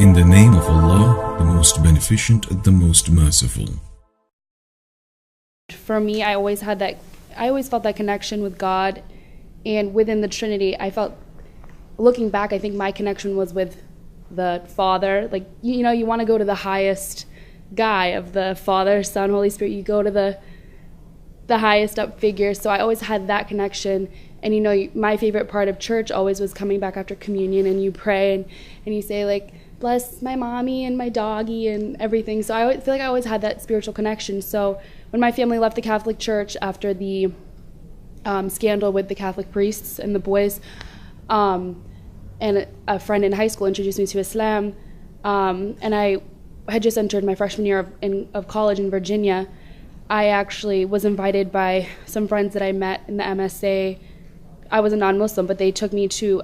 In the name of Allah, the most beneficent, the most merciful. For me, I always felt that connection with God, and within the Trinity, I felt, looking back, I think my connection was with the Father. Like, you want to go to the highest guy of the Father, Son, Holy Spirit. You go to the highest up figure. So I always had that connection. And my favorite part of church always was coming back after communion, and you pray and you say, like, bless my mommy and my doggy and everything. So I feel like I always had that spiritual connection. So when my family left the Catholic Church after the scandal with the Catholic priests and the boys, and a friend in high school introduced me to Islam, and I had just entered my freshman year of college in Virginia, I actually was invited by some friends that I met in the MSA. I was a non-Muslim, but they took me to,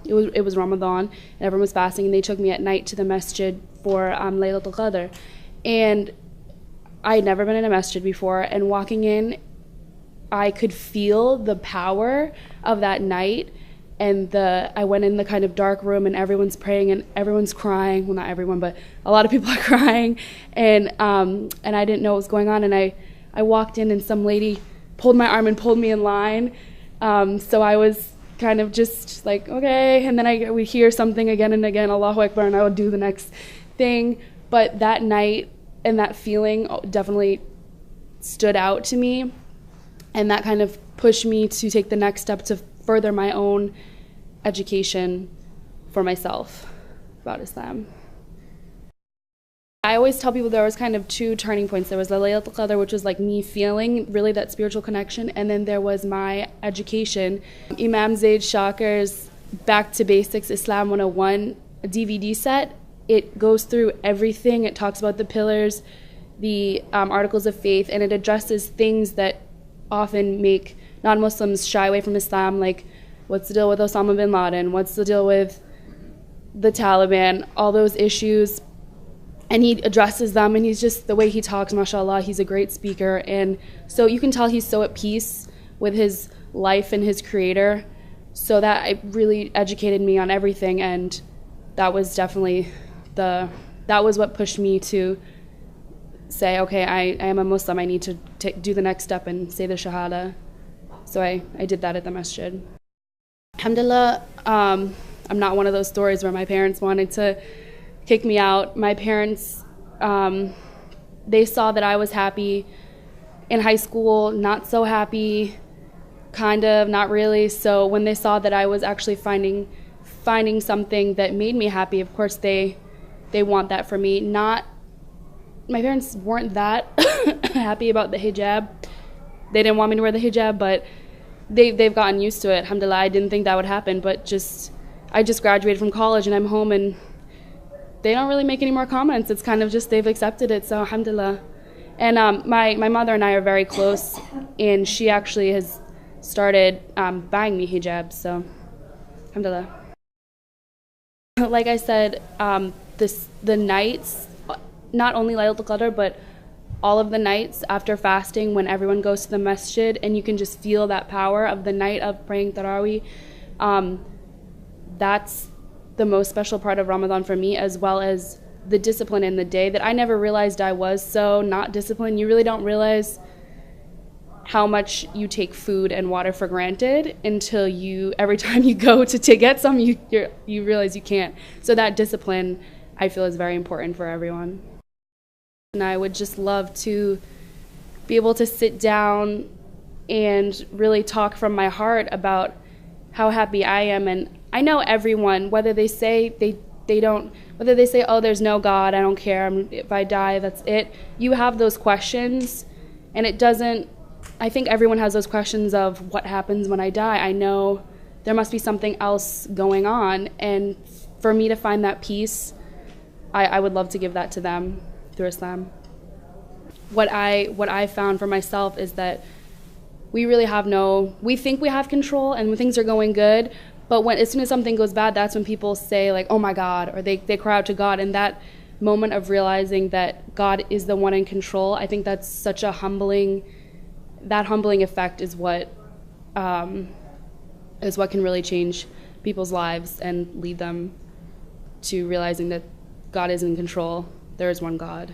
it was Ramadan, and everyone was fasting, and they took me at night to the masjid for Laylatul Qadr. And I had never been in a masjid before, and walking in, I could feel the power of that night. And I went in the kind of dark room, and everyone's praying and everyone's crying. Well, not everyone, but a lot of people are crying. And I didn't know what was going on. And I walked in, and some lady pulled my arm and pulled me in line. So I was kind of just like, okay. And then I would hear something again and again, Allahu Akbar, and I would do the next thing. But that night and that feeling definitely stood out to me. And that kind of pushed me to take the next step to further my own education for myself about Islam. I always tell people there was kind of two turning points. There was the Laylatul Qadr, which was like me feeling really that spiritual connection, and then there was my education. Imam Zaid Shakar's Back to Basics Islam 101 DVD set, it goes through everything. It talks about the pillars, the articles of faith, and it addresses things that often make non-Muslims shy away from Islam, like what's the deal with Osama bin Laden, what's the deal with the Taliban, all those issues. And he addresses them, and he's just, the way he talks, mashallah, he's a great speaker. And so you can tell he's so at peace with his life and his creator. So that it really educated me on everything, and that was definitely that was what pushed me to say, okay, I am a Muslim, I need to do the next step and say the Shahada. So I did that at the masjid. Alhamdulillah, I'm not one of those stories where my parents wanted to kick me out. My parents, they saw that I was happy in high school, not so happy, kind of, not really. So when they saw that I was actually finding something that made me happy, of course they want that for me. My parents weren't that happy about the hijab. They didn't want me to wear the hijab, but they've gotten used to it. Alhamdulillah, I didn't think that would happen, but I just graduated from college, and I'm home, and they don't really make any more comments. It's kind of just they've accepted it, so alhamdulillah. And my mother and I are very close, and she actually has started buying me hijabs, so alhamdulillah. Like I said, the nights, not only Laylatul Qadr, but all of the nights after fasting, when everyone goes to the masjid and you can just feel that power of the night of praying Taraweeh, that's the most special part of Ramadan for me, as well as the discipline in the day that I never realized I was so not disciplined. You really don't realize how much you take food and water for granted until every time you go to get some, you realize you can't. So that discipline, I feel, is very important for everyone. And I would just love to be able to sit down and really talk from my heart about how happy I am. And I know everyone, whether they say whether they say, oh, there's no God, I don't care, if I die, that's it. You have those questions, and I think everyone has those questions of what happens when I die. I know there must be something else going on, and for me to find that peace, I would love to give that to them through Islam. What I found for myself is that we really we think we have control and when things are going good, but as soon as something goes bad, that's when people say, like, oh my God, or they cry out to God. And that moment of realizing that God is the one in control, I think that's such a humbling effect is what can really change people's lives and lead them to realizing that God is in control. There is one God.